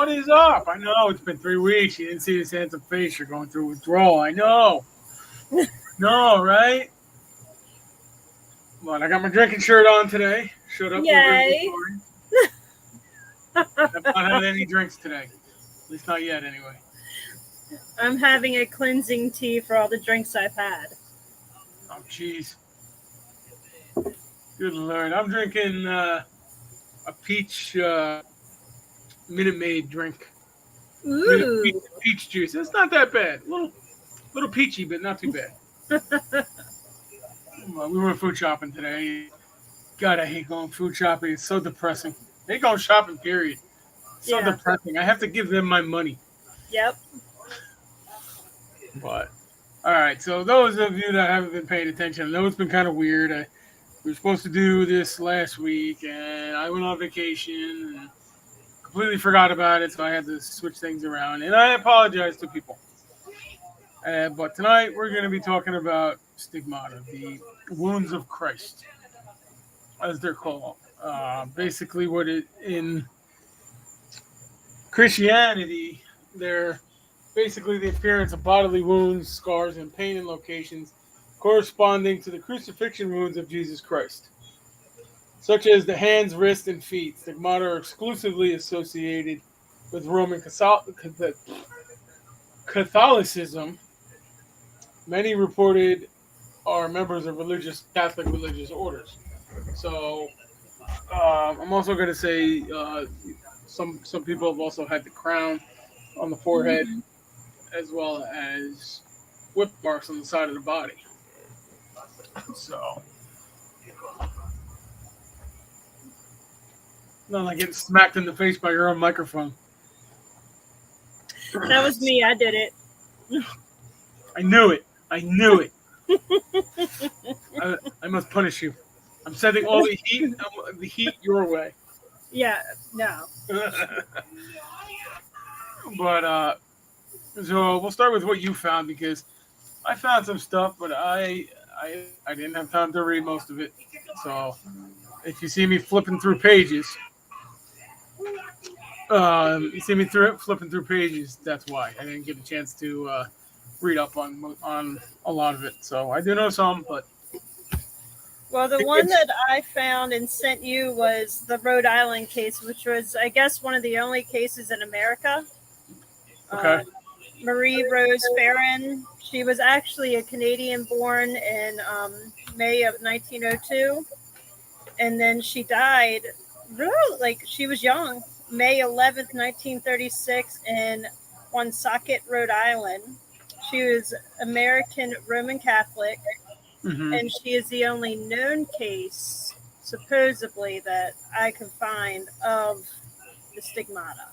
What is up? I know it's been 3 weeks. You didn't see this handsome face. You're going through withdrawal. I know. No, right? Well, I got my drinking shirt on today. Showed up for the Yay! party. I've not had any drinks today. At least not yet, anyway. I'm having a cleansing tea for all the drinks I've had. Oh, jeez. Good Lord. I'm drinking a peach Minute Maid drink. Ooh! Peach juice. It's not that bad. Little peachy, but not too bad. Well, we went food shopping today. God, I hate going food shopping. It's so depressing. I hate going shopping, period. It's so depressing. I have to give them my money. Yep. But, all right. So those of you that haven't been paying attention, I know it's been kind of weird. We were supposed to do this last week, and I went on vacation and completely forgot about it, so I had to switch things around. And I apologize to people. But tonight we're going to be talking about stigmata, the wounds of Christ, as they're called. Basically, what it in Christianity, they're basically the appearance of bodily wounds, scars, and pain in locations corresponding to the crucifixion wounds of Jesus Christ, such as the hands, wrists, and feet. Stigmata are exclusively associated with Roman Catholicism. Many reported are members of Catholic religious orders. So I'm also going to say some people have also had the crown on the forehead, as well as whip marks on the side of the body. So, not like getting smacked in the face by your own microphone. That was me. I did it. I knew it. I must punish you. I'm sending all the heat your way. Yeah. No. But so we'll start with what you found, because I found some stuff, but I didn't have time to read most of it. So if you see me flipping through pages, flipping through pages, that's why I didn't get a chance to read up on a lot of it. So I do know some, but Well, the one that I found and sent you was the Rhode Island case, which was, I guess, one of the only cases in America. Okay. Marie Rose Farron. She was actually a Canadian born in May of 1902. And then she died, really, like she was young, May 11th, 1936 in Woonsocket, Rhode Island. She was American Roman Catholic. Mm-hmm. And she is the only known case, supposedly, that I can find of the stigmata.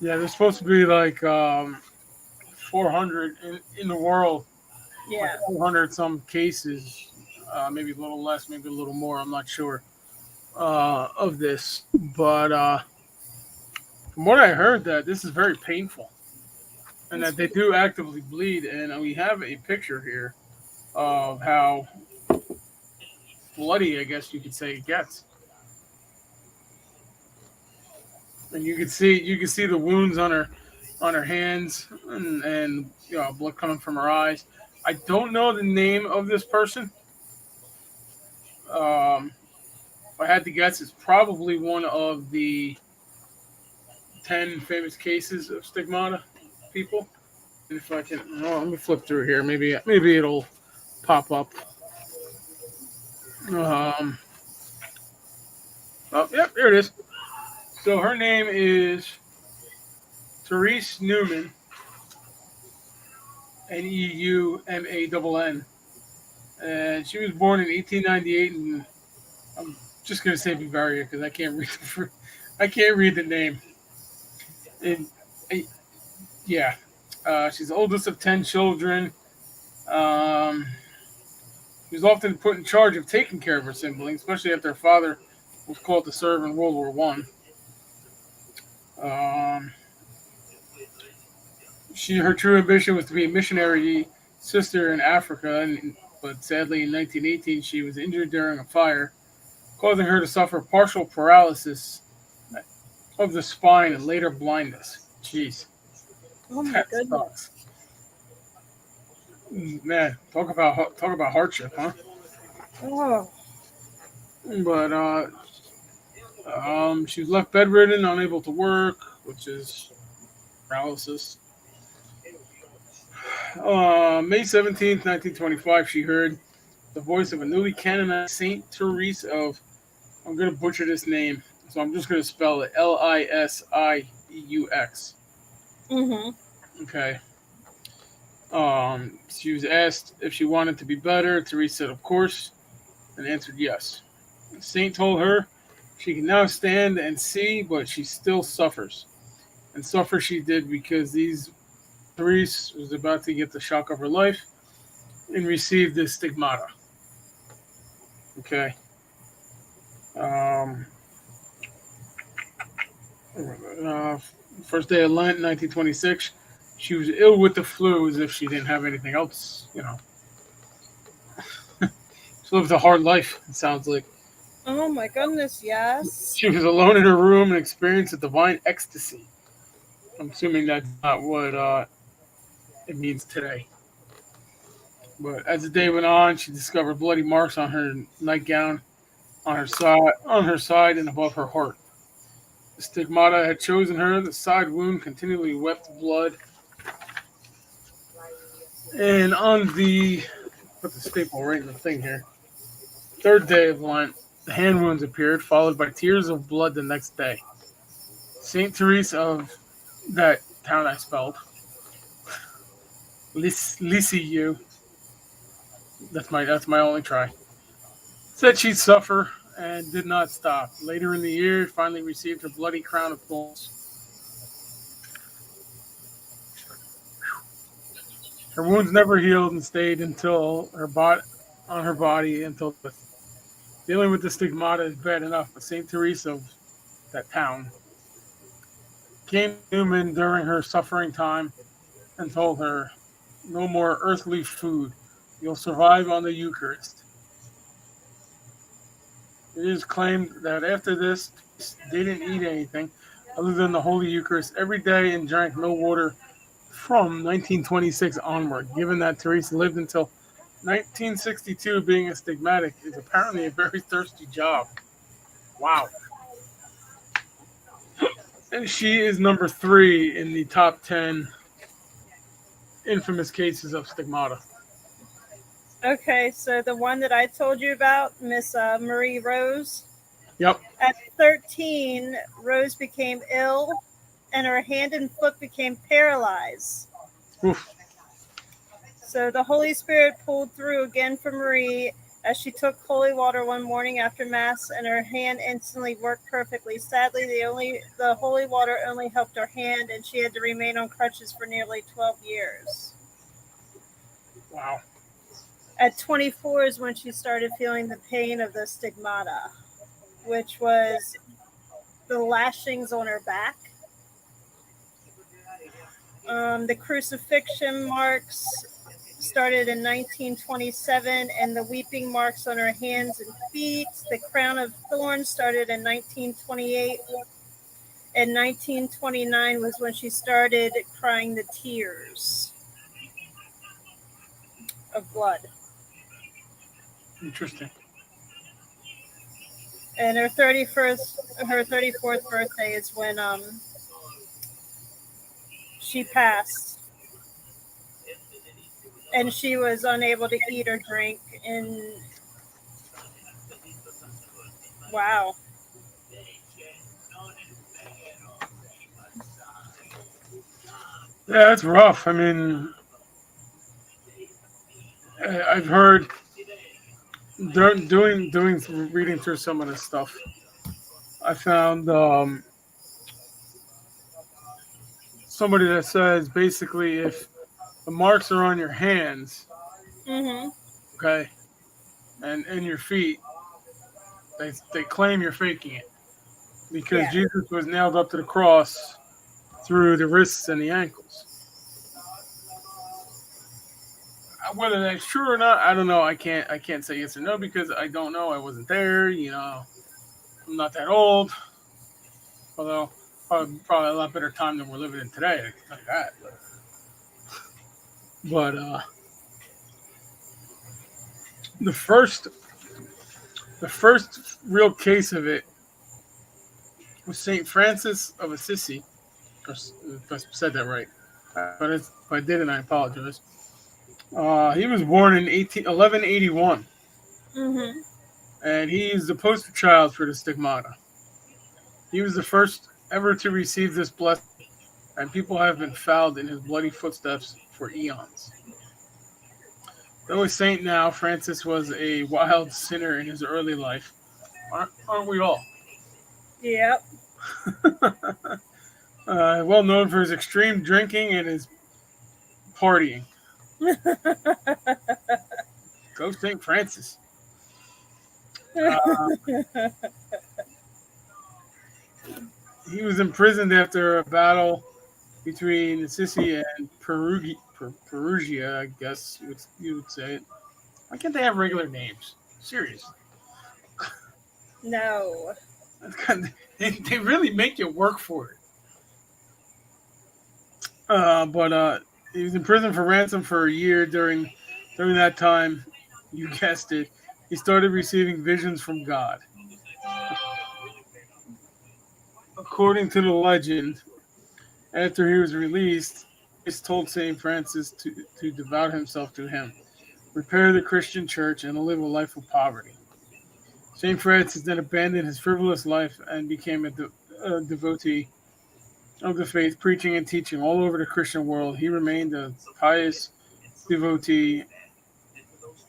Yeah, there's supposed to be like 400 in the world. Yeah. Like 400 some cases, maybe a little less, maybe a little more. I'm not sure of this, but from what I heard, that this is very painful, and that they do actively bleed. And we have a picture here of how bloody, I guess you could say, it gets. And you can see the wounds on her hands, and blood coming from her eyes. I don't know the name of this person. If I had to guess, it's probably one of the 10 famous cases of stigmata people. And if I can, let me flip through here. Maybe it'll pop up. Oh, yep, there it is. So her name is Therese Neumann, Neumann, and she was born in 1898, and I'm just gonna say Bavaria because I can't read the name. And she's the oldest of 10 children. She was often put in charge of taking care of her siblings, especially after her father was called to serve in World War One. Her true ambition was to be a missionary sister in Africa, but sadly in 1918 she was injured during a fire, causing her to suffer partial paralysis. of the spine and later blindness. Jeez, Oh my that goodness. sucks. Man, talk about hardship, huh? Oh. But she was left bedridden, unable to work, which is paralysis. May 17th, 1925, she heard the voice of a newly canonized Saint Therese of, I'm going to butcher this name, so I'm just going to spell it Lisieux. Mm-hmm. Okay. She was asked if she wanted to be better. Therese said, of course, and answered yes. The saint told her she can now stand and see, but she still suffers. And suffer she did because these Therese was about to get the shock of her life and receive the stigmata. Okay. Um, uh, First day of Lent, 1926. She was ill with the flu as if she didn't have anything else. She lived a hard life, it sounds like. Oh my goodness, yes. She was alone in her room and experienced a divine ecstasy. I'm assuming that's not what it means today. But as the day went on, she discovered bloody marks on her nightgown, on her side, and above her heart. The stigmata had chosen her. The side wound continually wept blood. And on the put the staple right in the thing here. Third day of Lent, the hand wounds appeared, followed by tears of blood the next day. Saint Therese of that town I spelled, Lisieux. That's my only try. Said she'd suffer and did not stop. Later in the year, finally received her bloody crown of thorns. Her wounds never healed and stayed until on her body until death. Dealing with the stigmata is bad enough, but Saint Therese of that town came to Newman during her suffering time and told her, "No more earthly food. You'll survive on the Eucharist." It is claimed that after this, they didn't eat anything other than the Holy Eucharist every day and drank no water from 1926 onward. Given that Teresa lived until 1962, being a stigmatic is apparently a very thirsty job. Wow. And she is number 3 in the top 10 infamous cases of stigmata. Okay, so the one that I told you about, Miss Marie Rose. Yep. At 13, Rose became ill and her hand and foot became paralyzed. Oof. So the Holy Spirit pulled through again for Marie as she took holy water one morning after Mass, and her hand instantly worked perfectly. Sadly, the holy water only helped her hand, and she had to remain on crutches for nearly 12 years. Wow. At 24 is when she started feeling the pain of the stigmata, which was the lashings on her back. The crucifixion marks started in 1927, and the weeping marks on her hands and feet. The crown of thorns started in 1928. And 1929 was when she started crying the tears of blood. Interesting. And her 34th birthday is when she passed. And she was unable to eat or drink. And wow. Yeah, it's rough. I mean, I've heard doing reading through some of this stuff. I found somebody that says basically if the marks are on your hands, Mm-hmm. okay, and your feet, they claim you're faking it because Yeah. Jesus was nailed up to the cross through the wrists and the ankles. Whether that's true or not, I don't know. I can't say yes or no because I don't know. I wasn't there. I'm not that old. Although Probably a lot better time than we're living in today. I can tell you that. But the first the first real case of it was Saint Francis of Assisi. If I said that right, but if I didn't, I apologize. He was born in 1181, Mm-hmm. and he is the poster child for the stigmata. He was the first ever to receive this blessing, and people have been fouled in his bloody footsteps for eons. Though a saint now, Francis was a wild sinner in his early life. Aren't we all? Yep. Well known for his extreme drinking and his partying. Go St. Francis. Uh, he was imprisoned after a battle between Assisi and Perugia, I guess you would say it. Why can't they have regular names? Seriously. No. They really make you work for it. But he was in prison for ransom for a year. During that time, you guessed it, he started receiving visions from God. According to the legend, after he was released, Christ told Saint Francis to devote himself to him, repair the Christian church, and live a life of poverty. Saint Francis then abandoned his frivolous life and became a devotee of the faith, preaching and teaching all over the Christian world. He remained a pious devotee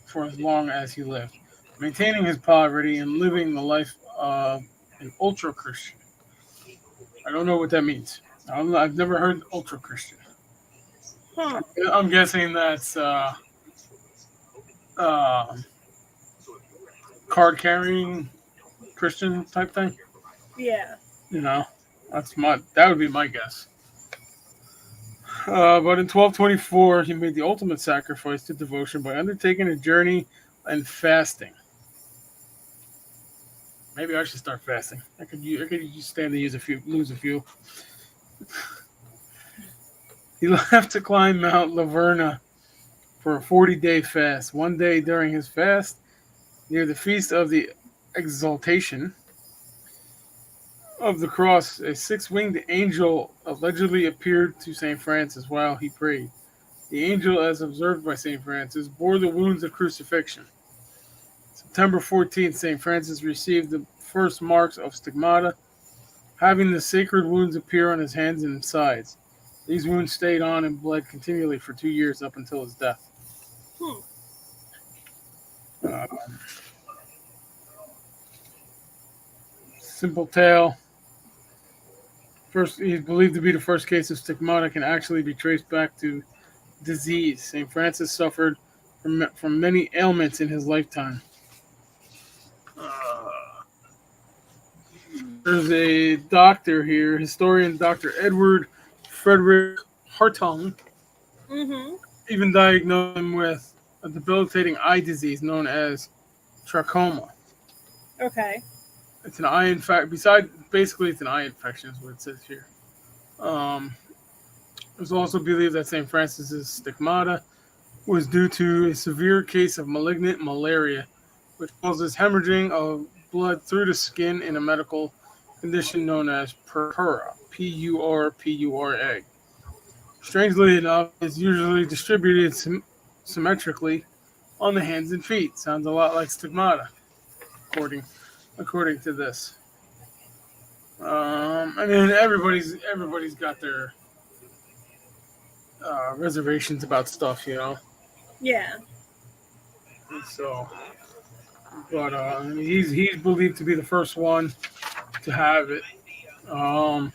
for as long as he lived, maintaining his poverty and living the life of an ultra Christian. I don't know what that means. I've never heard ultra Christian. Huh. I'm guessing that's uh, card carrying Christian type thing. Yeah. You know, that would be my guess. But in 1224, he made the ultimate sacrifice to devotion by undertaking a journey and fasting. Maybe I should start fasting. I could stand to lose a few. He left to climb Mount Laverna for a 40-day fast. One day during his fast, near the feast of the Exaltation of the Cross, a six-winged angel allegedly appeared to St. Francis while he prayed. The angel, as observed by St. Francis, bore the wounds of crucifixion. September 14th, St. Francis received the first marks of stigmata, having the sacred wounds appear on his hands and sides. These wounds stayed on and bled continually for 2 years up until his death. Hmm. Uh, Simple tale. First, he's believed to be the first case of stigmata can actually be traced back to disease. St. Francis suffered from many ailments in his lifetime. Uh, there's a doctor here, historian Dr. Edward Frederick Hartung, Mm-hmm. even diagnosed him with a debilitating eye disease known as trachoma. Okay. It's an eye infection. Basically, it's an eye infection, is what it says here. Um, it was also believed that St. Francis's stigmata was due to a severe case of malignant malaria, which causes hemorrhaging of blood through the skin in a medical condition known as purpura, Purpura. Strangely enough, it's usually distributed symmetrically on the hands and feet. Sounds a lot like stigmata, according according to this. I mean, everybody's got their reservations about stuff, you know. Yeah. So, but he's believed to be the first one to have it. Um,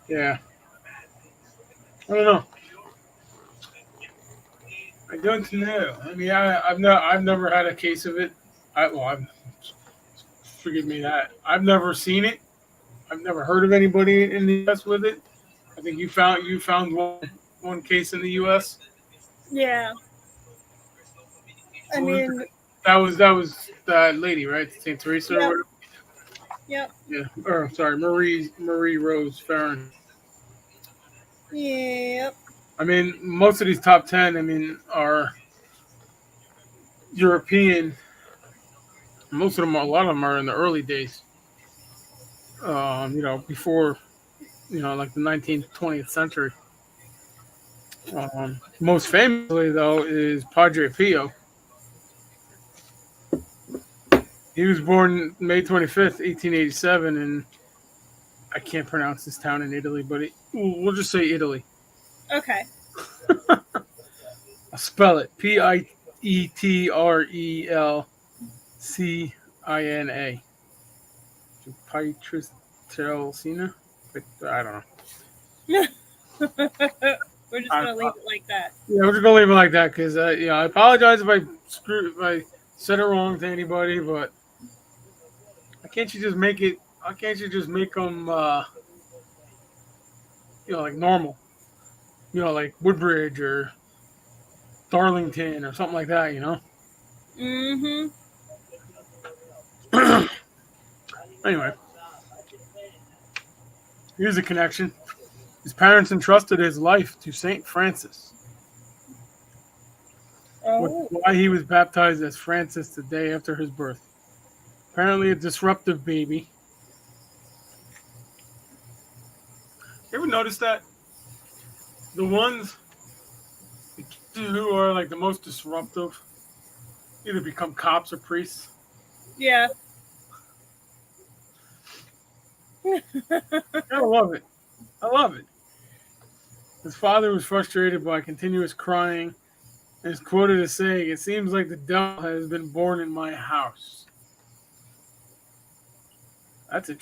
yeah, I don't know. I don't know. I mean, I've never had a case of it. Forgive me that I've never seen it. I've never heard of anybody in the U.S. with it. I think you found one case in the U.S. Yeah. I mean, That was that lady, right? Saint Teresa or yep, whatever. yep, Yeah. Or sorry, Marie Rose Farron. yep. I mean, most of these top 10, I mean, are European. Most of them, a lot of them are in the early days. Before like the 19th, 20th century. Most famously, though, is Padre Pio. He was born May 25th, 1887, and I can't pronounce this town in Italy, but we'll just say Italy. Okay. I'll spell it Pietrelcina. Pietrelcina? I don't know. We're just I, gonna leave it like that. yeah, we're just gonna leave it like that because I apologize if I said it wrong to anybody, but why can't you just make it? Why can't you just make them like normal? Like Woodbridge or Darlington or something like that. Mm-hmm. Anyway, here's a connection. His parents entrusted his life to Saint Francis, which is Oh. why he was baptized as Francis the day after his birth. Apparently, a disruptive baby. You ever notice that the ones the kids who are like the most disruptive either become cops or priests? Yeah. I love it. I love it. His father was frustrated by continuous crying and is quoted as saying, "It seems like the devil has been born in my house." That's it.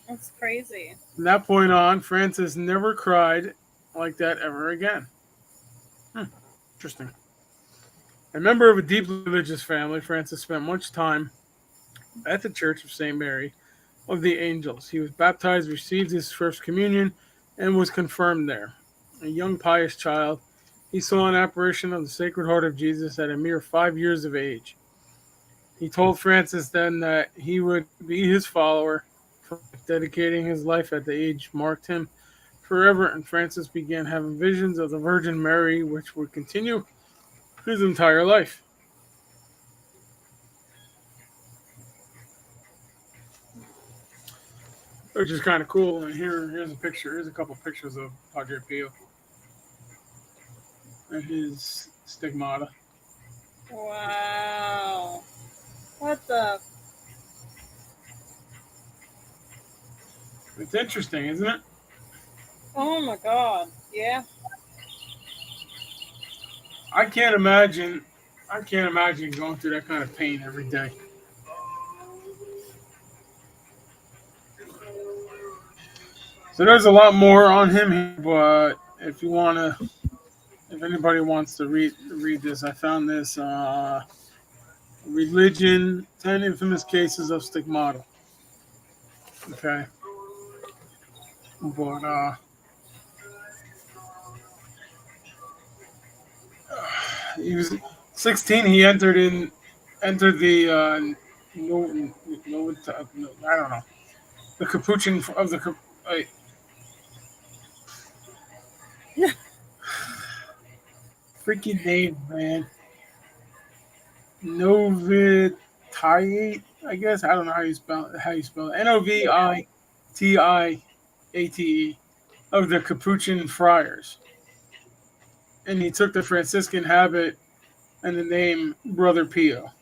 That's crazy. From that point on, Francis never cried like that ever again. Interesting. A member of a deeply religious family, Francis spent much time at the Church of St. Mary of the Angels. He was baptized, received his first communion, and was confirmed there. A young pious child, he saw an apparition of the Sacred Heart of Jesus at a mere 5 years of age. He told Francis then that he would be his follower, dedicating his life at the age marked him forever, and Francis began having visions of the Virgin Mary, which would continue his entire life. Which is kind of cool. And here's a picture. Here's a couple of pictures of Padre Pio and his stigmata. Wow. What the? It's interesting, isn't it? Oh my God. Yeah. I can't imagine. I can't imagine going through that kind of pain every day. So there's a lot more on him here, but if anybody wants to read this, I found this religion: 10 infamous cases of stigmata. Okay, but he was 16. He entered the no, I don't know, the capuchin of the freaking name, man. Novitiate, I guess. I don't know how you spell it. Novitiate of the Capuchin friars. And he took the Franciscan habit and the name Brother Pio.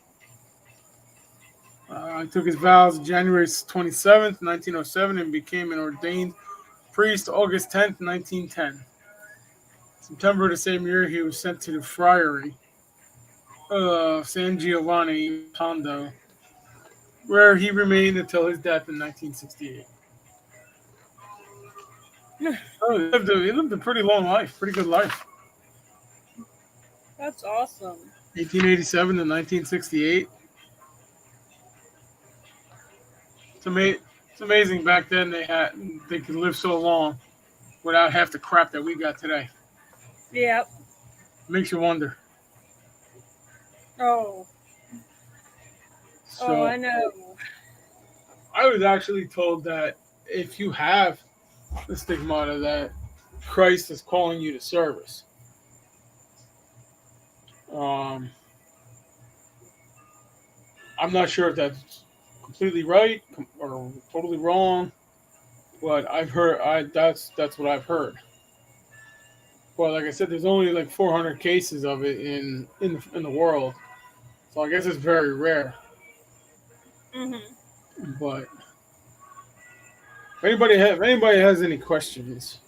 He took his vows January 27th, 1907, and became an ordained priest August 10th, 1910. September of the same year, he was sent to the friary of San Giovanni Pondo, where he remained until his death in 1968. Oh, he lived a pretty long life, pretty good life. That's awesome. 1887 to 1968. It's amazing back then they could live so long without half the crap that we got today. Yep. Makes you wonder. Oh, oh, So I know. I was actually told that if you have the stigmata, that Christ is calling you to service. Um, I'm not sure if that's completely right or totally wrong, but I've heard that's what I've heard. Well, like I said, there's only like 400 cases of it in the world, so I guess it's very rare. Hmm. But if anybody has any questions,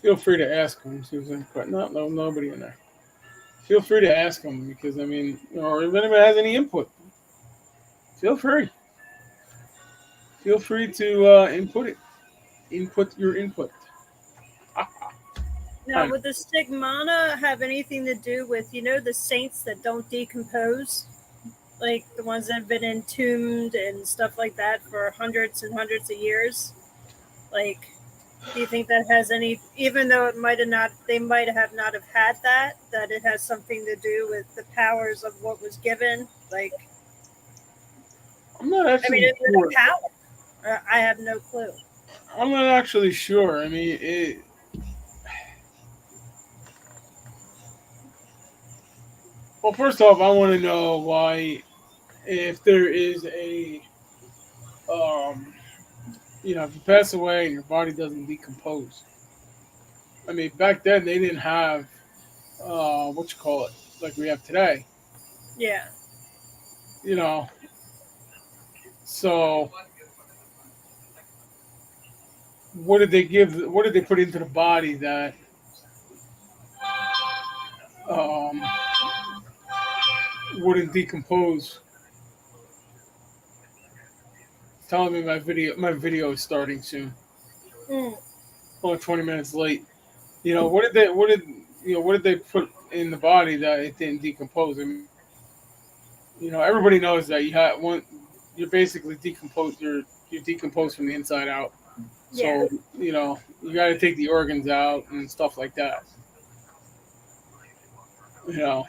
feel free to ask them. See if there's any no, nobody in there. Feel free to ask them because I mean, or if anybody has any input, feel free. Feel free to input it. Input your input. Now, I would the stigmata have anything to do with, the saints that don't decompose? Like the ones that have been entombed and stuff like that for hundreds and hundreds of years? Like, do you think that has any, even though it might have not, they might have not have had that it has something to do with the powers of what was given? Like, I'm not I mean, actually is it sure. a power? I have no clue. I'm not actually sure. I mean, well, first off, I want to know why, if there is um, if you pass away and your body doesn't decompose. I mean, back then they didn't have what you call it like we have today. Yeah. You know, so what did they give? What did they put into the body that um, wouldn't decompose? Telling me my video is starting soon. Mm. Only 20 minutes late. What did they put in the body that it didn't decompose? I mean, everybody knows that you're basically decomposed. You decompose from the inside out. Yeah. So you got to take the organs out and stuff like that. You know.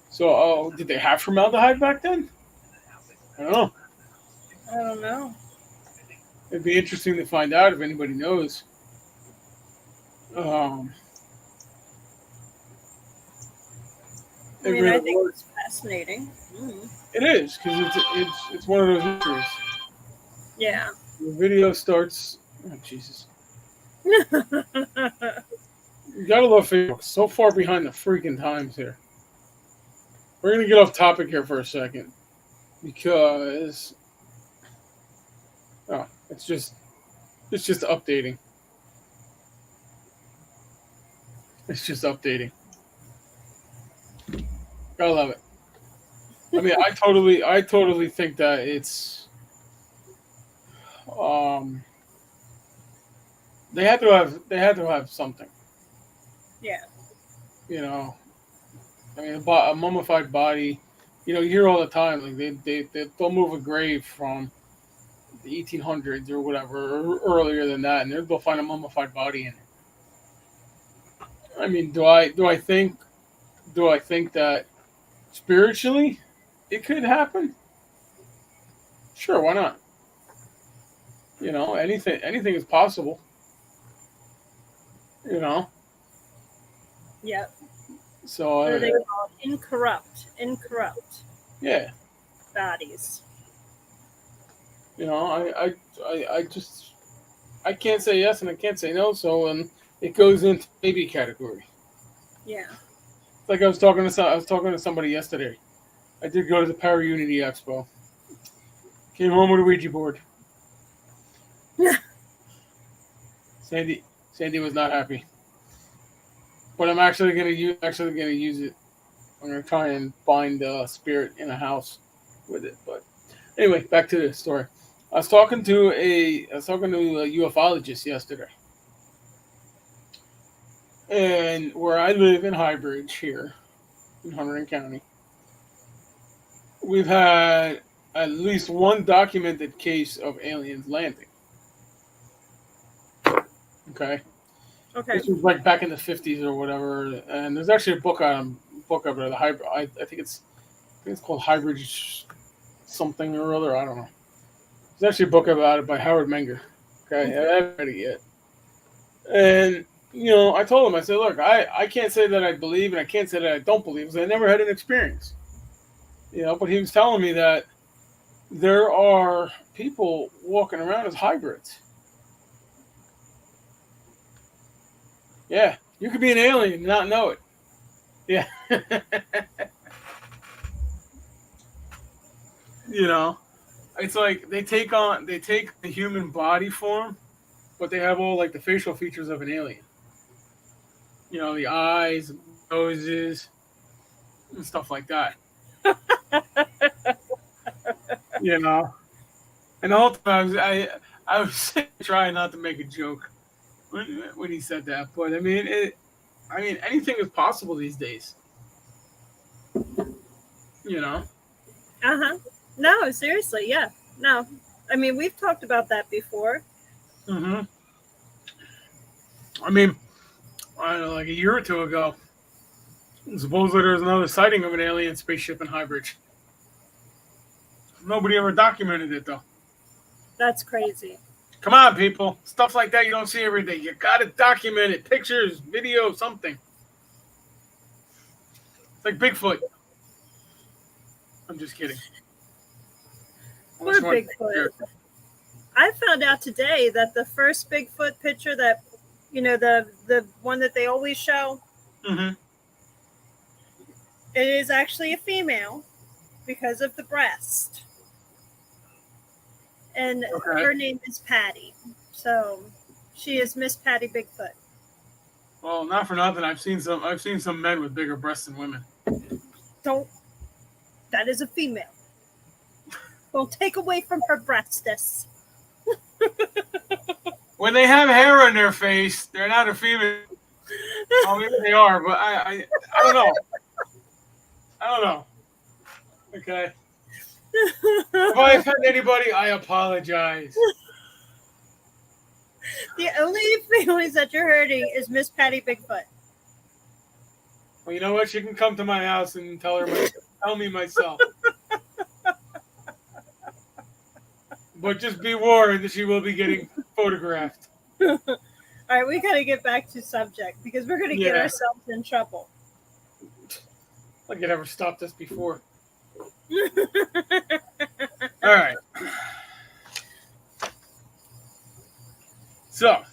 So, did they have formaldehyde back then? I don't know. I don't know. It'd be interesting to find out if anybody knows. Um, I it mean, I really think was. it's fascinating. Mm. It is because it's one of those mysteries. Yeah. The video starts. Oh Jesus! You gotta love Facebook. So far behind the freaking times here. We're gonna get off topic here for a second because oh, it's just updating. It's just updating. Gotta love it. I mean, I totally think that um, they had to have something. Yeah. You know, I mean, a mummified body. You hear all the time like they'll move a grave from the 1800s or whatever, or earlier than that, and they'll find a mummified body in it. I mean, do I think that spiritually it could happen? Sure, why not? Anything is possible. You know, Yep. so What are they called? Incorrupt yeah, bodies. I just I can't say yes and I can't say no, so it goes into maybe category. Yeah. It's like I was talking to somebody yesterday. I did go to the Power Unity Expo. Came home with a Ouija board. Sandy was not happy, but I'm actually gonna use it. I'm gonna try and find a spirit in a house with it. But anyway, back to the story. I was talking to a ufologist yesterday, and where I live in Highbridge here in Hunterdon County, we've had at least one documented case of aliens landing. Okay, Okay. this was like back in the 50s or whatever, and there's actually a book of it. The hybrid. I think it's think it's called Hybrid something or other. I don't know. There's actually a book about it by Howard Menger. Okay, I haven't read it yet. And I told him, I said, look, I can't say that I believe, and I can't say that I don't believe, because I never had an experience. But he was telling me that there are people walking around as hybrids. Yeah, you could be an alien and not know it. Yeah. you know, it's like they take the human body form, but they have all like the facial features of an alien. The eyes, noses, and stuff like that. You know, and the whole time I was trying not to make a joke when he said that, but I mean anything is possible these days. You know. Uh-huh. No, seriously, yeah. No. I mean, we've talked about that before. hmm I mean, I don't know, like a year or two ago, supposedly there was another sighting of an alien spaceship in Highbridge. Nobody ever documented it though. That's crazy. Come on, people. Stuff like that you don't see every day. You gotta document it. Pictures, video, something. It's like Bigfoot. I'm just kidding. Poor Bigfoot. I found out today that the first Bigfoot picture that, the one that they always show, Mm-hmm. it is actually a female because of the breast. And Okay. her name is Patty. So she is Miss Patty Bigfoot. Well, not for nothing. I've seen some men with bigger breasts than women. Don't. That is a female. Don't take away from her breastness. When they have hair on their face, they're not a female. Well, maybe they are, but I don't know. I don't know. Okay. If I offend anybody, I apologize. The only feelings that you're hurting is Miss Patty Bigfoot. Well, you know what? She can come to my house and tell me myself. But just be warned that she will be getting photographed. All right, we got to get back to subject because we're going to get ourselves in trouble. Like it ever stopped us before. All right. So,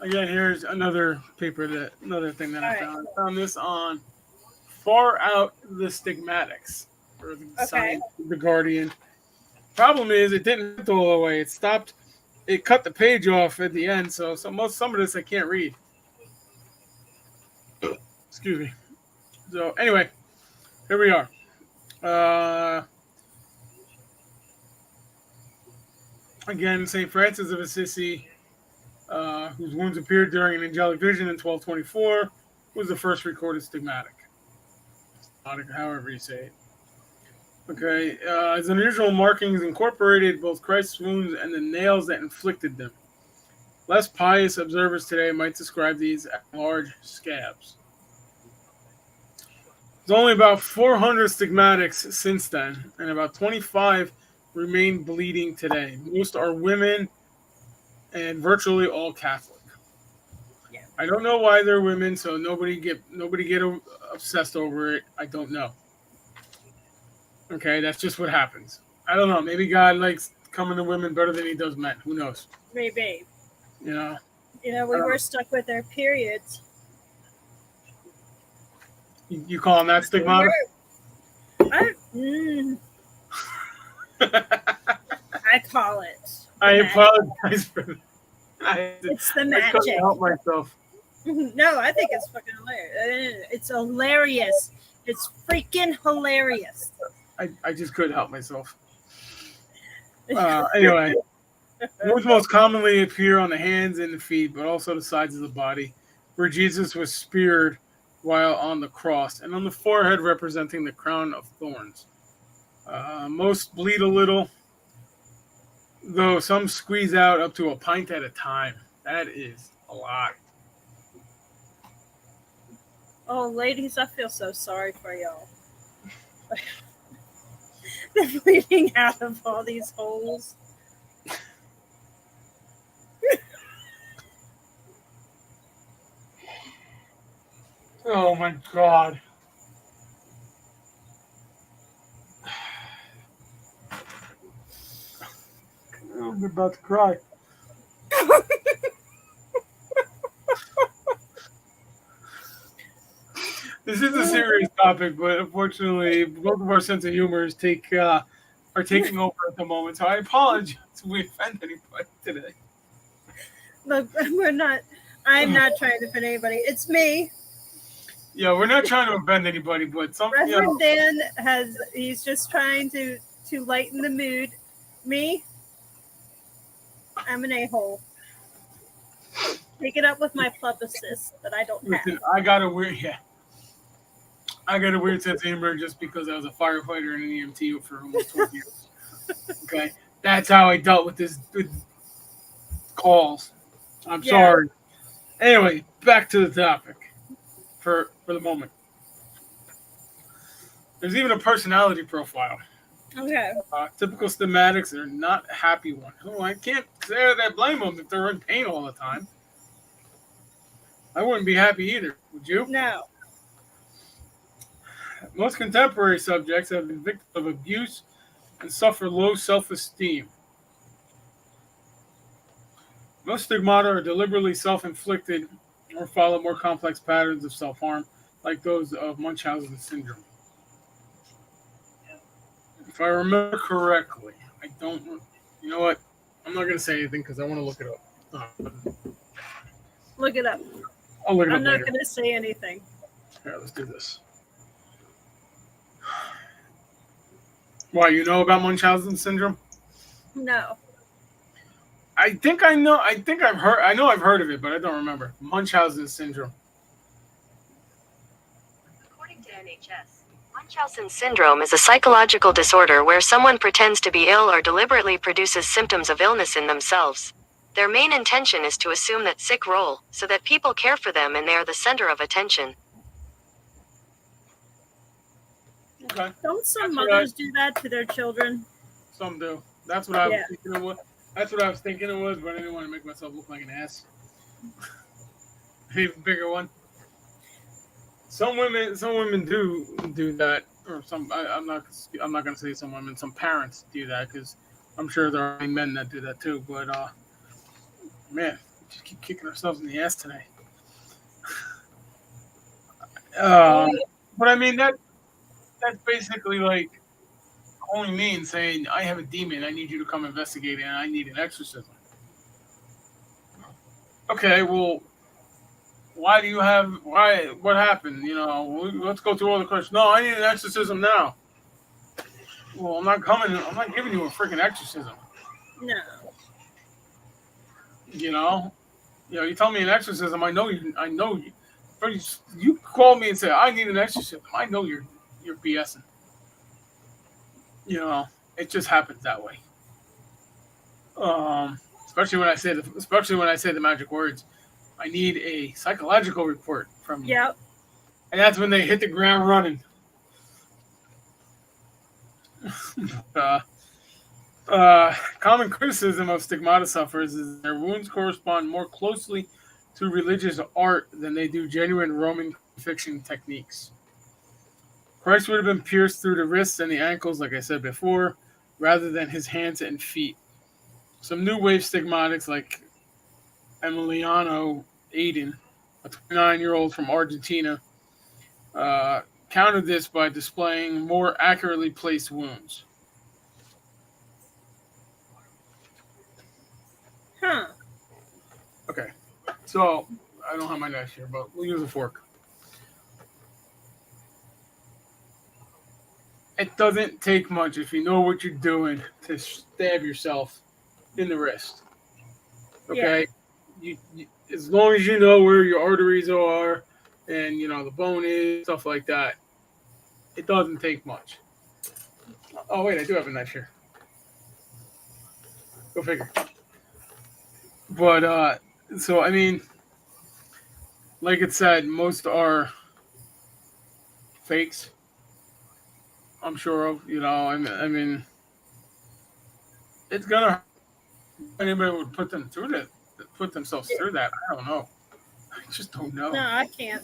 again, here's another thing that I found. I found this on Far Out the Stigmatics, or the Guardian. Problem is, it didn't print all the way. It stopped. It cut the page off at the end, so some of this I can't read. Excuse me. So anyway, here we are. Again, St. Francis of Assisi, whose wounds appeared during an angelic vision in 1224, was the first recorded stigmatic. However you say it. Okay, his unusual markings incorporated both Christ's wounds and the nails that inflicted them. Less pious observers today might describe these as large scabs. There's only about 400 stigmatics since then, and about 25 remain bleeding today. Most are women, and virtually all Catholic. Yeah. I don't know why they're women, so nobody get obsessed over it. I don't know. Okay, that's just what happens. I don't know. Maybe God likes coming to women better than he does men. Who knows? Maybe. You know. We were stuck with our periods. You calling that stigmata? I call it. I apologize for that. It's the magic. I couldn't help myself. No, I think it's fucking hilarious. It's hilarious. It's freaking hilarious. I just couldn't help myself. Anyway, wounds most commonly appear on the hands and the feet, but also the sides of the body, where Jesus was speared while on the cross, and on the forehead representing the crown of thorns. Most bleed a little, though some squeeze out up to a pint at a time. That is a lot. Oh, ladies, I feel so sorry for y'all. They're bleeding out of all these holes. Oh my god. I'm about to cry. This is a serious topic, but unfortunately, both of our sense of humor are taking over at the moment. So I apologize if we offend anybody today. Look, we're not. I'm not trying to offend anybody. It's me. Yeah, we're not trying to offend anybody, but Reverend Dan he's just trying to lighten the mood. Me, I'm an a-hole. Take it up with my publicist that I don't listen, have. I got a weird sense of humor just because I was a firefighter and an EMT for almost 20 years. Okay, that's how I dealt with this with calls. I'm sorry. Anyway, back to the topic for the moment. There's even a personality profile. Okay. Typical stigmatics are not happy ones. Oh, I can't say that blame them if they're in pain all the time. I wouldn't be happy either, would you? No. Most contemporary subjects have been victims of abuse and suffer low self-esteem. Most stigmata are deliberately self-inflicted or follow more complex patterns of self-harm, like those of Munchausen syndrome. If I remember correctly, I don't. You know what? I'm not going to say anything because I want to look it up. Look it up. I'll look it up I'm not later. going to say anything. Here, let's do this. Why, you know about Munchausen syndrome? No. I think I know. I think I've heard. I know I've heard of it, but I don't remember. Munchausen syndrome. According to NHS, Munchausen syndrome is a psychological disorder where someone pretends to be ill or deliberately produces symptoms of illness in themselves. Their main intention is to assume that sick role, so that people care for them and they are the center of attention. Okay. Don't some mothers do that to their children? Some do. That's what I was thinking it was. That's what I was thinking it was, but I didn't want to make myself look like an ass. An even bigger one. Some women do that, or some. I'm not going to say some women. Some parents do that because I'm sure there are men that do that too. But man, we just keep kicking ourselves in the ass today. But I mean that's basically like only means saying I have a demon. I need you to come investigate it, and I need an exorcism. Okay, well, why do you have why? What happened? You know, let's go through all the questions. No, I need an exorcism now. Well, I'm not coming. I'm not giving you a freaking exorcism. No. You know, you tell me an exorcism. I know you. I know you. You call me and say I need an exorcism. I know you're BSing. You know, it just happens that way. Especially when I say the magic words. I need a psychological report from you. Yep. And that's when they hit the ground running. Common criticism of stigmata sufferers is their wounds correspond more closely to religious art than they do genuine Roman crucifixion techniques. Christ would have been pierced through the wrists and the ankles, like I said before, rather than his hands and feet. Some new wave stigmatics like Emiliano Aiden, a 29-year-old from Argentina, countered this by displaying more accurately placed wounds. Huh. Okay, so I don't have my knife here, but we'll use a fork. It doesn't take much if you know what you're doing to stab yourself in the wrist. Okay, you as long as you know where your arteries are and the bone is, stuff like that, it doesn't take much. Oh wait, I do have a knife here. Go figure. But so I mean, like it said, most are fakes. I'm sure of. I mean, it's gonna hurt. Anybody would put them through that, put themselves through that. I don't know. I just don't No, know. I can't.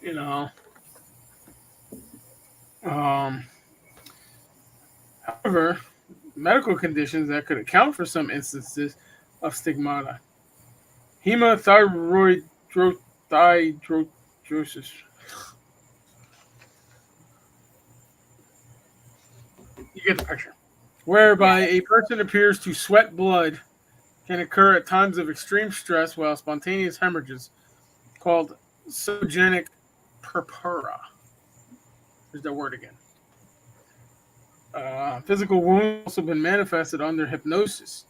You know. Um, However, medical conditions that could account for some instances of stigmata. Hemathyroidrosis. You get the picture. Yeah. Whereby a person appears to sweat blood can occur at times of extreme stress while spontaneous hemorrhages called sogenic purpura. There's that word again. Physical wounds also been manifested under hypnosis.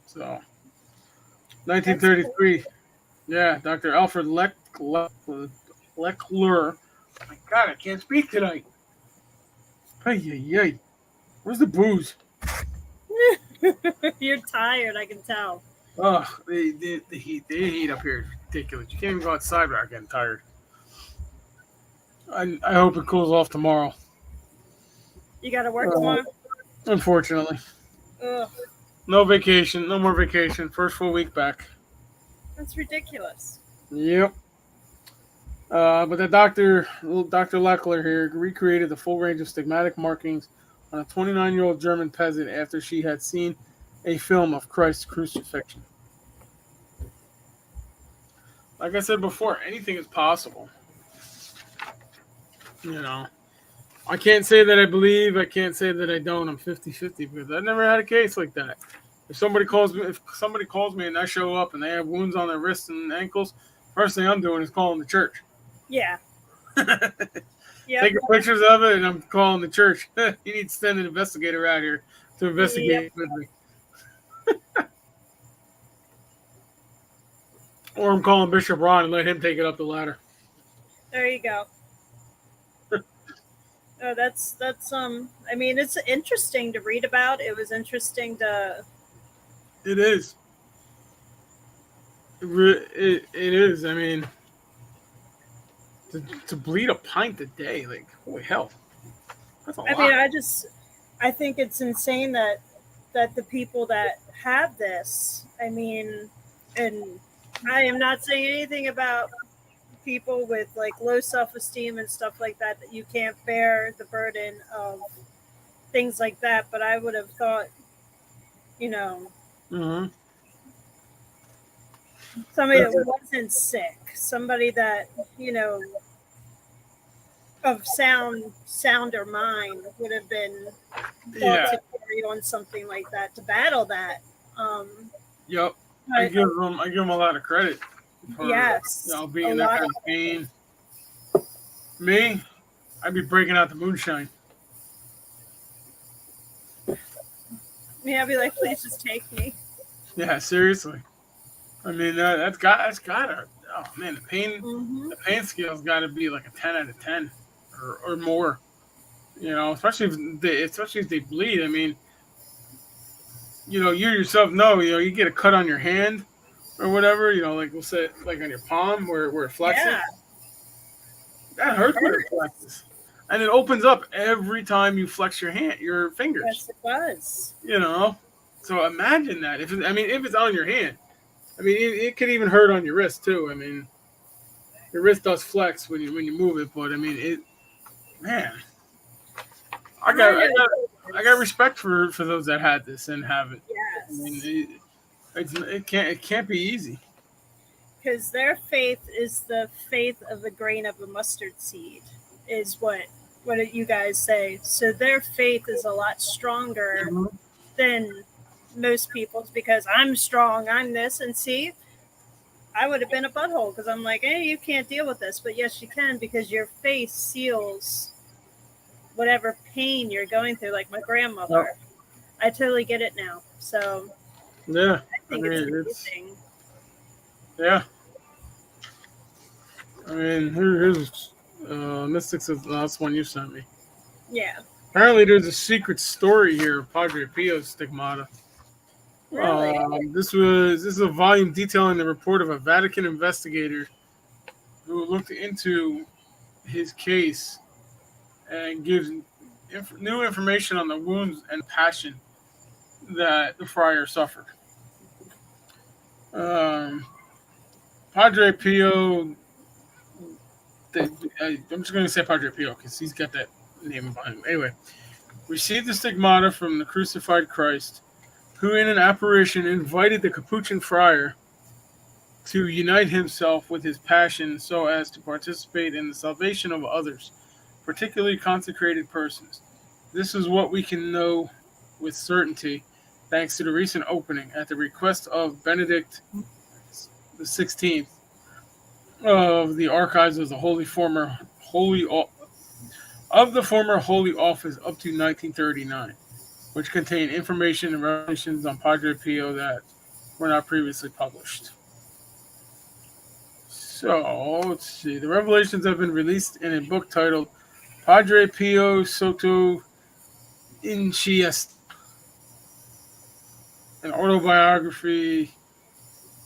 So, That's cool. 1933. Yeah, Dr. Alfred Leckler. My God, I can't speak tonight. Hey, hey, hey. Where's the booze? You're tired, I can tell. Oh, the heat up here is ridiculous. You can't even go outside without getting tired. I hope it cools off tomorrow. You got to work Uh, tomorrow? Unfortunately, Ugh, no vacation, no more vacation. First full week back. that's ridiculous. Yep. But Dr. Leckler here, recreated the full range of stigmatic markings on a 29-year-old German peasant after she had seen a film of Christ's crucifixion. Like I said before, anything is possible. You know, I can't say that I believe, I can't say that I don't. I'm 50-50 because I've never had a case like that. If somebody calls me and I show up and they have wounds on their wrists and ankles, first thing I'm doing is calling the church. Yeah. Yep. Taking pictures of it, and I'm calling the church. You need to send an investigator out here to investigate with me. Or I'm calling Bishop Ron and let him take it up the ladder. There you go. Oh, that's I mean, it's interesting to read about. It was interesting to It is. It is. I mean, to bleed a pint a day, like, holy hell. That's a I lot. mean, I think it's insane that the people that have this, I mean, and I am not saying anything about people with like low self-esteem and stuff like that you can't bear the burden of things like that, but I would have thought, you know, Mm-hmm. somebody that wasn't sick, somebody that, you know, of sounder mind would have been thought Yeah. to carry on something like that, to battle that. Yep. I give them a lot of credit for Yes, a being that lot. kind of pain. Me, I'd be breaking out the moonshine. Yeah, I'd be like, please just take me. Yeah, seriously. I mean, that's got to. Oh man, Mm-hmm. the pain scale's got to be like a 10 out of 10 or more. You know, especially if they bleed. I mean, you yourself know, you get a cut on your hand or whatever. Like we'll say, like on your palm where it flexes. Yeah, That hurts when it flexes, and it opens up every time you flex your fingers. yes, it was. So imagine that. If it's on your hand, I mean, it could even hurt on your wrist too. I mean, your wrist does flex when you move it, but I mean, man, I got respect for those that had this and have it. I Yes, mean, it can't be easy. because their faith is the faith of a grain of a mustard seed, is what you guys say. So their faith is a lot stronger Mhm. than most people's, because I'm strong, I'm this, and see, I would have been a butthole because I'm like, hey, you can't deal with this, but yes, you can, because your faith seals whatever pain you're going through. Like my grandmother, I totally get it now. So Yeah, I think it's amazing. yeah. I mean, here's Mystics of the last one you sent me. Yeah, Apparently, there's a secret story here of Padre Pio's stigmata. really. This is a volume detailing the report of a Vatican investigator who looked into his case and gives new information on the wounds and passion that the friar suffered. Um, Padre Pio, they, I'm just going to say Padre Pio because he's got that name behind him. Anyway, received the stigmata from the crucified Christ, who in an apparition invited the Capuchin friar to unite himself with his passion so as to participate in the salvation of others, particularly consecrated persons. This is what we can know with certainty thanks to the recent opening at the request of Benedict the 16th of the archives of the holy of the former Holy Office up to 1939, which contain information and revelations on Padre Pio that were not previously published. So, let's see. The revelations have been released in a book titled Padre Pio Soto Inchiest, an autobiography.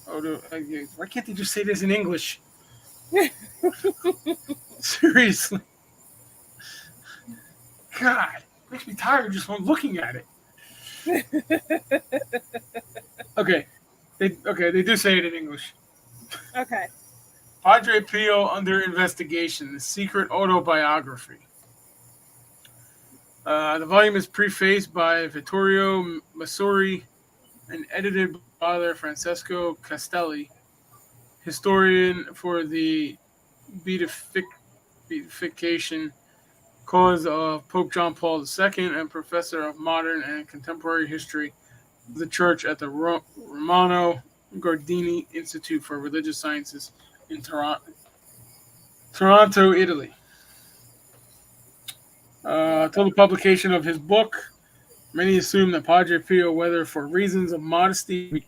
Why can't they just say this in English? Seriously. God, it makes me tired just from looking at it. They do say it in English. Okay. Padre Pio under investigation, the secret autobiography. The volume is prefaced by Vittorio Massori and edited by Father Francesco Castelli, historian for the beatification cause of Pope John Paul II and professor of modern and contemporary history of the Church at the Romano Guardini Institute for Religious Sciences in Toronto, Italy. Till the publication of his book, many assume that Padre Pio, whether for reasons of modesty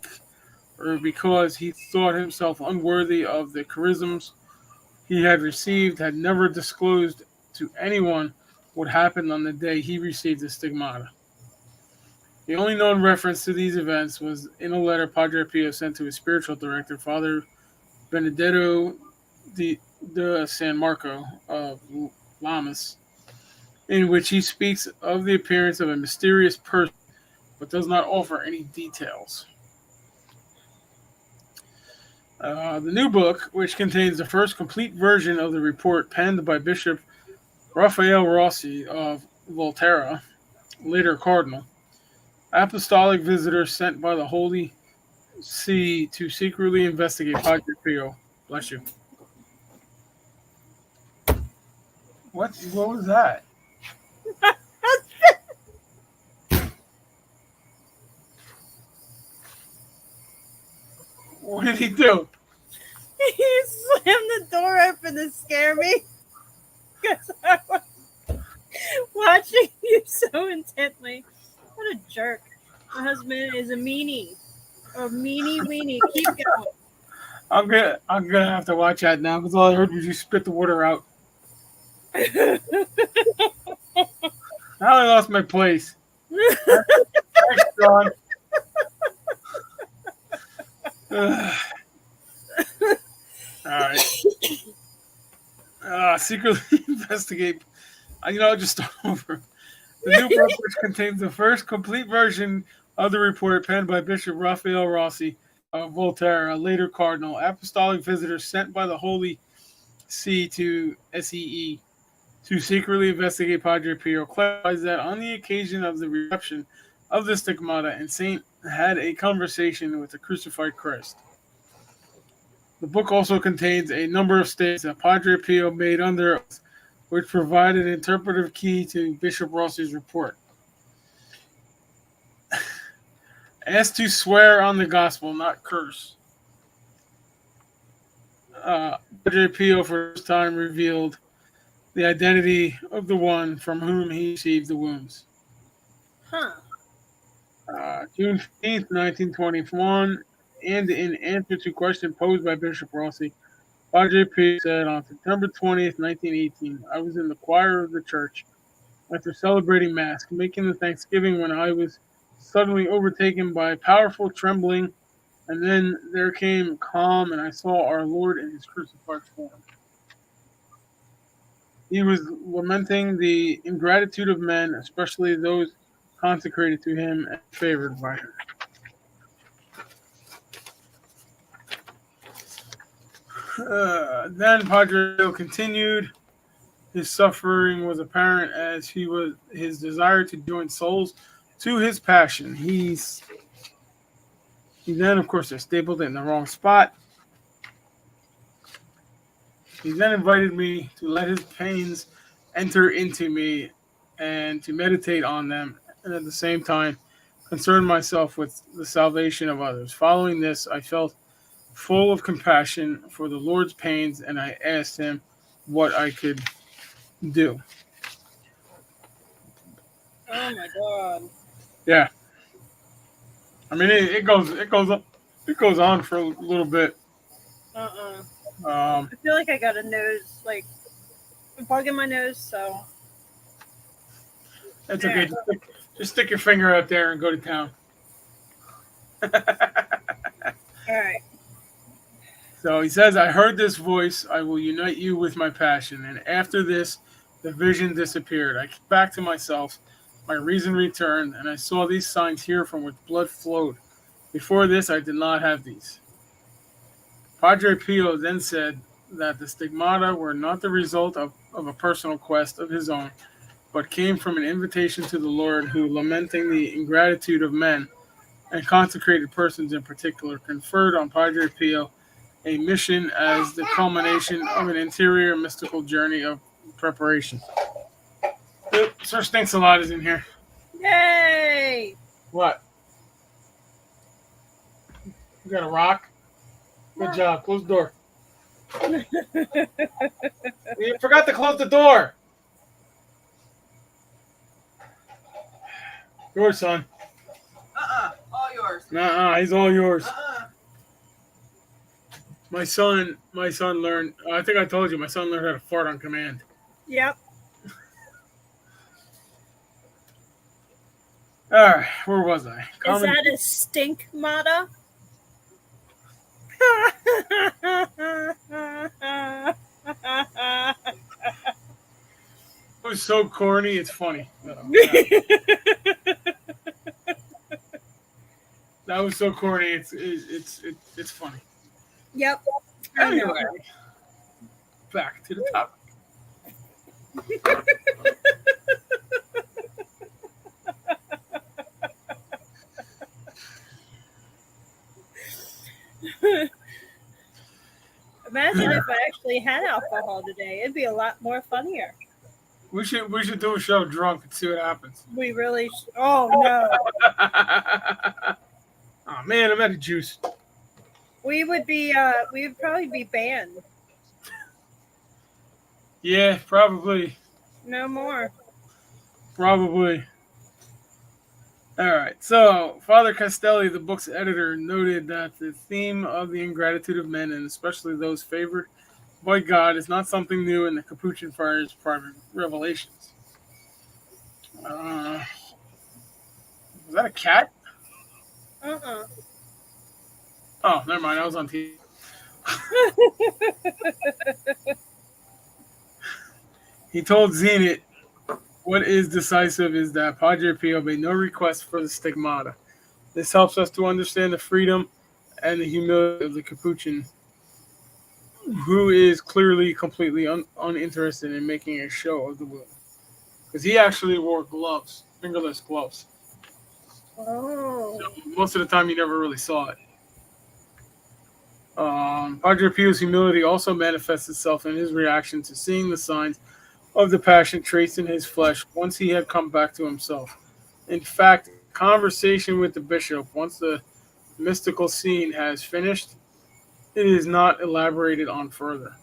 or because he thought himself unworthy of the charisms he had received, had never disclosed to anyone what happened on the day he received the stigmata. The only known reference to these events was in a letter Padre Pio sent to his spiritual director, Father Benedetto de San Marco of Lamas, in which he speaks of the appearance of a mysterious person but does not offer any details. The new book, which contains the first complete version of the report penned by Bishop Raphael Rossi of Volterra, later Cardinal, apostolic visitor sent by the Holy See to secretly investigate Padre Pio. Bless you. What was that? What did he do? He slammed the door open to scare me because I was watching you so intently. What a jerk. My husband is a meanie. A meanie weenie. Keep going. I'm gonna have to watch that now because all I heard was you spit the water out. Now I lost my place. Thanks, John. All right. Secretly investigate. I'll just start over. The new book, which contains the first complete version of the report penned by Bishop Raphael Rossi of Volterra, a later cardinal, apostolic visitor sent by the Holy See to SEE to secretly investigate Padre Pio, clarifies that on the occasion of the reception of the stigmata, and Saint had a conversation with the crucified Christ. The book also contains a number of statements that Padre Pio made under oath, which provide an interpretive key to Bishop Rossi's report. Asked to swear on the gospel, not curse. Padre Pio for the first time revealed the identity of the one from whom he received the wounds. Huh. June 15th, 1921, and in answer to question posed by Bishop Rossi, Padre Pio said on September 20th, 1918, I was in the choir of the church after celebrating Mass, making the Thanksgiving when I was suddenly overtaken by powerful trembling, and then there came calm, and I saw our Lord in his crucified form. He was lamenting the ingratitude of men, especially those consecrated to him and favored by him. Then Padre Pio continued. His suffering was apparent as his desire to join souls to his passion. He then, of course, they're stapled in the wrong spot. He then invited me to let his pains enter into me and to meditate on them, and at the same time concern myself with the salvation of others. Following this, I felt full of compassion for the Lord's pains, and I asked him what I could do. Oh my god. Yeah, I mean it goes on for a little bit. I feel like I got a nose, like a bug in my nose, so. That's okay. Just stick your finger out there and go to town. All right. So he says, I heard this voice. I will unite you with my passion. And after this, the vision disappeared. I came back to myself. My reason returned, and I saw these signs here from which blood flowed. Before this, I did not have these. Padre Pio then said that the stigmata were not the result of a personal quest of his own, but came from an invitation to the Lord who, lamenting the ingratitude of men, and consecrated persons in particular, conferred on Padre Pio a mission as the culmination of an interior mystical journey of preparation. Sir Stinks-A-Lot is in here. Yay! What? You got a rock? Good job. Close the door. You forgot to close the door. Yours, son. All yours. Nuh-uh, he's all yours. My son learned, I think I told you, my son learned how to fart on command. Yep. All right, where was I? Is that a stigmata? It was so corny, it's funny. That was so corny, it's funny. Yep. Anyway, back to the topic. Imagine if I actually had alcohol today. It'd be a lot more funnier. We should do a show drunk and see what happens. We really oh no. Oh man, I'm out of juice. We would probably be banned. Yeah, probably. No more. Probably. All right. So, Father Castelli, the book's editor, noted that the theme of the ingratitude of men, and especially those favored by God, is not something new in the Capuchin Friars' private revelations. Was that a cat? Oh, never mind. I was on TV. He told Zenit, what is decisive is that Padre Pio made no request for the stigmata. This helps us to understand the freedom and the humility of the Capuchin, who is clearly completely uninterested in making a show of the wound. Because he actually wore gloves, fingerless gloves. Oh. So most of the time you never really saw it. Padre Pio's humility also manifests itself in his reaction to seeing the signs of the passion traced in his flesh once he had come back to himself. In fact, conversation with the bishop, once the mystical scene has finished, it is not elaborated on further.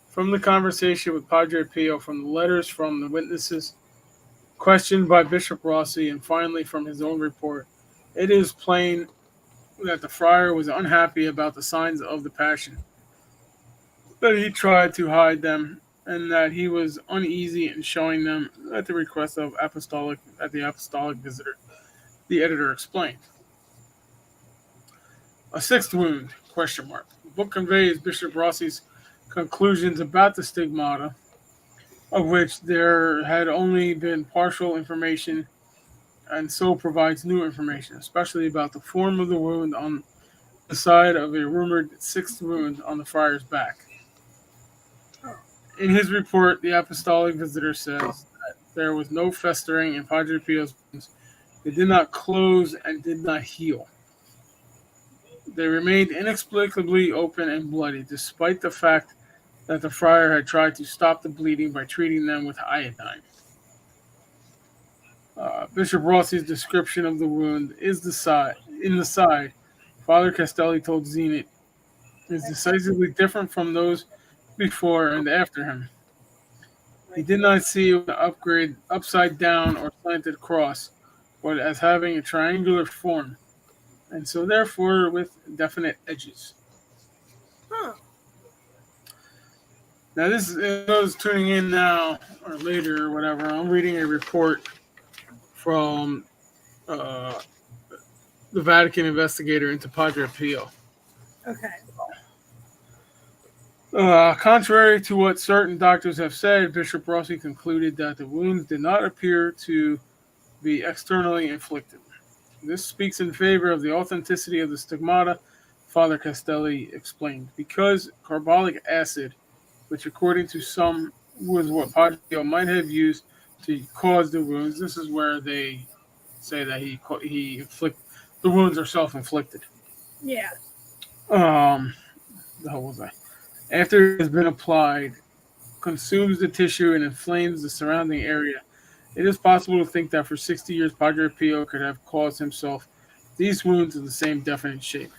From the conversation with Padre Pio, from the letters from the witnesses, questioned by Bishop Rossi, and finally from his own report, it is plain that the friar was unhappy about the signs of the passion, that he tried to hide them, and that he was uneasy in showing them at the request of the apostolic visitor. The editor explained. A sixth wound, ? The book conveys Bishop Rossi's conclusions about the stigmata. of which there had only been partial information, and so provides new information, especially about the form of the wound on the side of a rumored sixth wound on the friar's back. In his report, the apostolic visitor says that there was no festering in Padre Pio's wounds. They did not close and did not heal. They remained inexplicably open and bloody, despite the fact that the friar had tried to stop the bleeding by treating them with iodine. Bishop Rossi's description of the wound is in the side. Father Castelli told Zenit is decisively different from those before and after him. He did not see an upside down or slanted cross, but as having a triangular form, and so therefore with definite edges. Huh. Now, this is those tuning in now or later or whatever. I'm reading a report from the Vatican investigator into Padre Pio. Okay. Contrary to what certain doctors have said, Bishop Rossi concluded that the wounds did not appear to be externally inflicted. This speaks in favor of the authenticity of the stigmata, Father Castelli explained, because carbolic acid, which according to some was what Padre Pio might have used to cause the wounds. This is where they say that the wounds are self-inflicted. Yeah. The hell was I? After it has been applied, consumes the tissue and inflames the surrounding area. It is possible to think that for 60 years, Padre Pio could have caused himself these wounds in the same definite shape.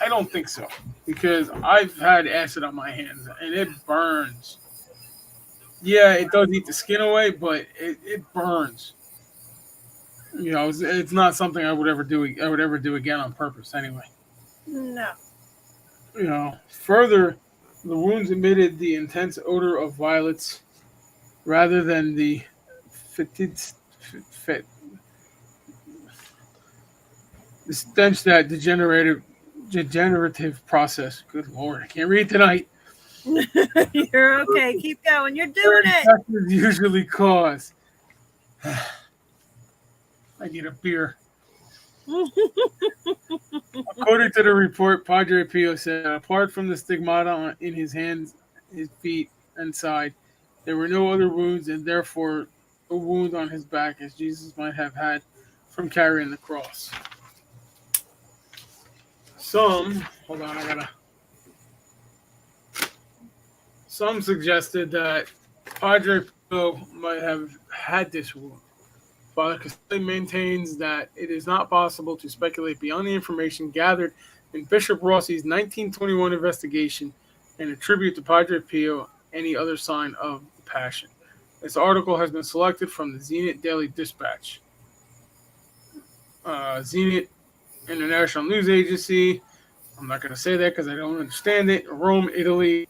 I don't think so, because I've had acid on my hands and it burns. Yeah, it does eat the skin away, but it burns. You know, it's not something I would ever do again on purpose. Anyway, No. you know. Further, the wounds emitted the intense odor of violets rather than the the stench that degenerative process. Good Lord, I can't read tonight. You're okay. Keep going. You're doing it. Infections usually cause. I need a beer. According to the report, Padre Pio said, apart from the stigmata in his hands, his feet, and side, there were no other wounds, and therefore a wound on his back, as Jesus might have had from carrying the cross. Some suggested that Padre Pio might have had this wound. Father Castelli maintains that it is not possible to speculate beyond the information gathered in Bishop Rossi's 1921 investigation and attribute to Padre Pio any other sign of the Passion. This article has been selected from the Zenit Daily Dispatch, Zenit International News Agency. I'm not going to say that because I don't understand it. Rome, Italy,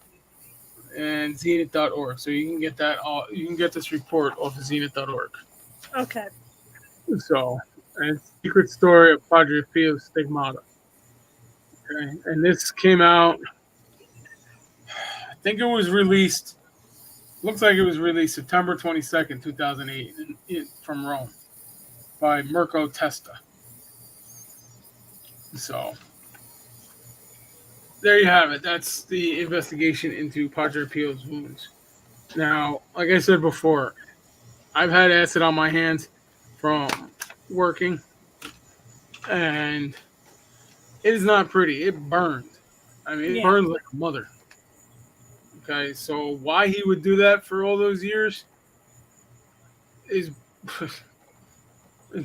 and Zenit.org. So you can get that. You can get this report off of Zenit.org. Okay. So, and Secret Story of Padre Pio's Stigmata. Okay, and this came out. I think it was released. Looks like it was released September 22nd, 2008, from Rome by Mirko Testa. So, there you have it. That's the investigation into Padre Pio's wounds. Now, like I said before, I've had acid on my hands from working, and it is not pretty. It burned. I mean, it burns like a mother. Okay, so why he would do that for all those years is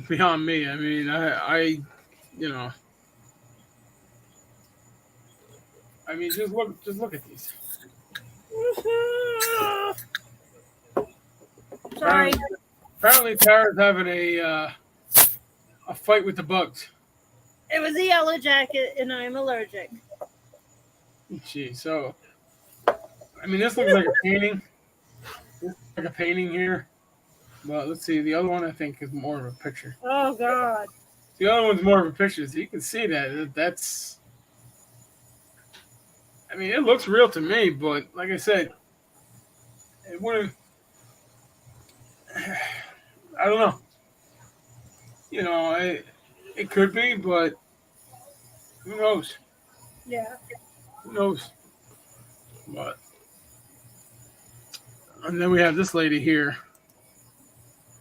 beyond me. I mean, I just look at these. Sorry. Apparently, Tara's having a fight with the bugs. It was a yellow jacket, and I'm allergic. Gee, so I mean, this looks like a painting. This looks like a painting here. But let's see, the other one I think is more of a picture. Oh God. The other one's more of a picture, so you can see that's. I mean, it looks real to me, but like I said, it wouldn't. I don't know. It could be, but who knows? Yeah. Who knows? But and then we have this lady here.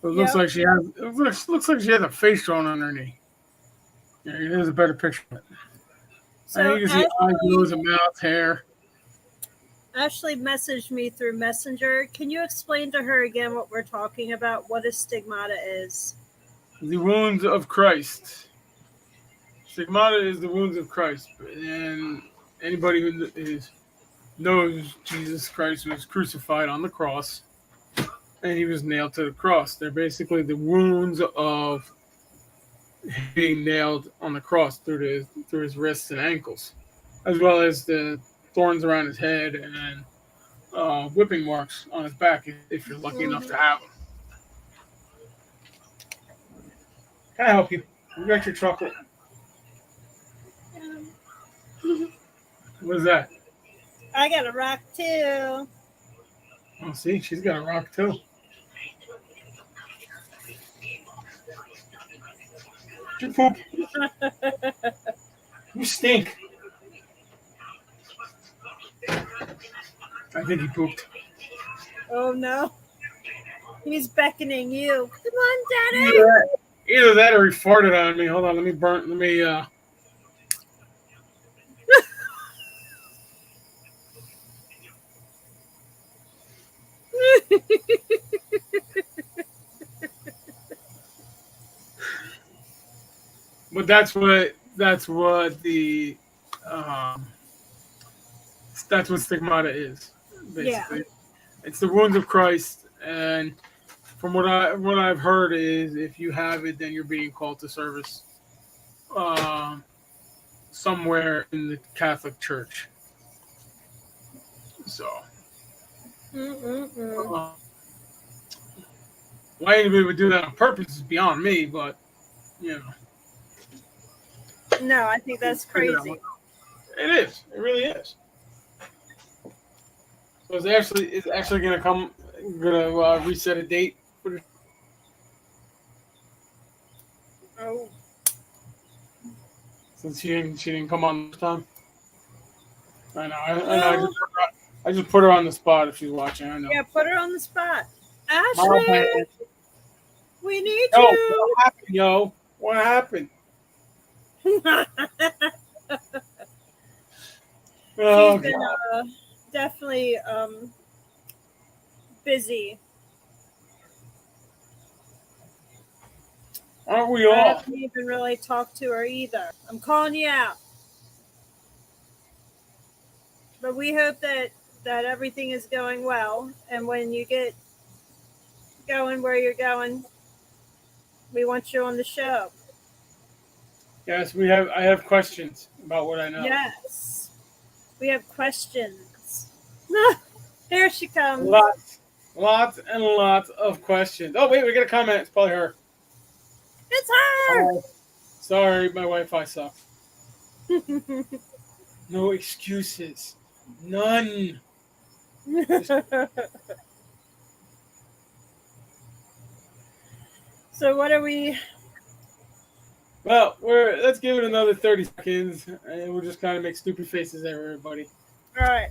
It looks Yep. like she has. It looks like she has a face drawn on her knee. Yeah, here's a better picture of it. And So you can see eyes, nose, and mouth, hair. Ashley messaged me through Messenger. Can you explain to her again what we're talking about? What a stigmata is? The wounds of Christ. Stigmata is the wounds of Christ, and anybody who knows Jesus Christ was crucified on the cross, and he was nailed to the cross. They're basically the wounds of being nailed on the cross through his wrists and ankles, as well as the thorns around his head and whipping marks on his back if you're lucky enough to have them. Can I help you? You got your chocolate. What is that? I got a rock too. Oh, see, she's got a rock too. You poop. You stink. I think he pooped. Oh no. He's beckoning you. Come on, Daddy. Either that or he farted on me. Hold on, let me. But that's what stigmata is, basically. Yeah. It's the wounds of Christ, and from what I've heard is if you have it, then you're being called to service somewhere in the Catholic Church. So, why anybody would do that on purpose is beyond me, but No, I think that's crazy. It is. It really is. So it's actually gonna reset a date for the. Oh. Since she didn't come on this time. I know. I just put her on the spot if she's watching. I know. Yeah, put her on the spot. Ashley, we need Yo, you. what happened, yo? What happened? She's been definitely busy. Aren't we I all? haven't even really talked to her either. I'm calling you out. But we hope that everything is going well. And when you get going where you're going, we want you on the show. Yes, we have. I have questions about what I know. Yes. We have questions. Here she comes. Lots and lots of questions. Oh, wait, we got a comment. It's probably her. It's her. Sorry, my Wi-Fi sucks. No excuses. None. So what are we? Well, let's give it another 30 seconds, and we'll just kind of make stupid faces at everybody. All right.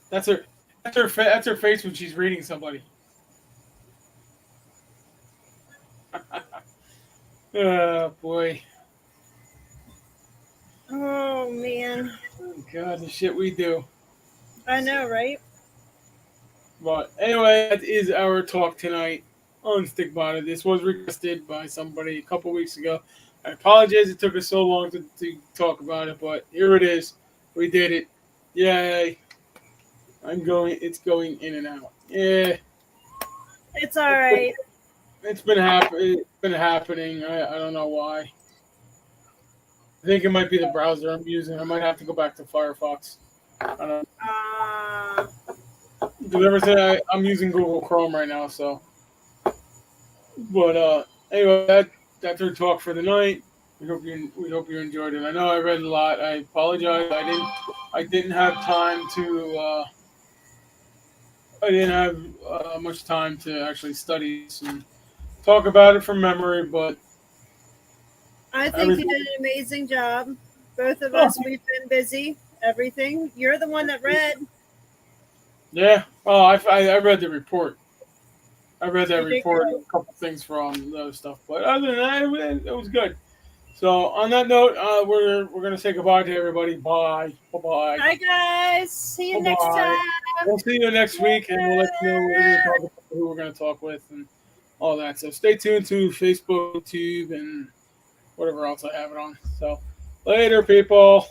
That's her face when she's reading somebody. Oh boy. Oh man. Oh, God, the shit we do. I know, right? But anyway, that is our talk tonight on Stigmata. This was requested by somebody a couple weeks ago. I apologize it took us so long to talk about it, but here it is. We did it. Yay. It's going in and out. Yeah. It's all right. It's been happening. I don't know why. I think it might be the browser I'm using. I might have to go back to Firefox. I don't know. Because ever since I'm using Google Chrome right now, so. But anyway, that's our talk for the night. we hope you enjoyed it. I know I read a lot. I apologize. I didn't have time to. I didn't have much time to actually study this and talk about it from memory, but I think you everything. did an amazing job. Both of Oh, us, we've been busy. Everything. You're the one that read. yeah. Oh, I read the report. I read that You did report and good. a couple things from the other stuff, but other than that, it was good. So on that note, we're gonna say goodbye to everybody. Bye. Bye. Bye. Bye, guys. See you Bye. next Bye. time. We'll see you next week, and we'll let you know what we're gonna talk about, who we're gonna talk with, and all that. So stay tuned to Facebook, YouTube, and whatever else I have it on. So later, people.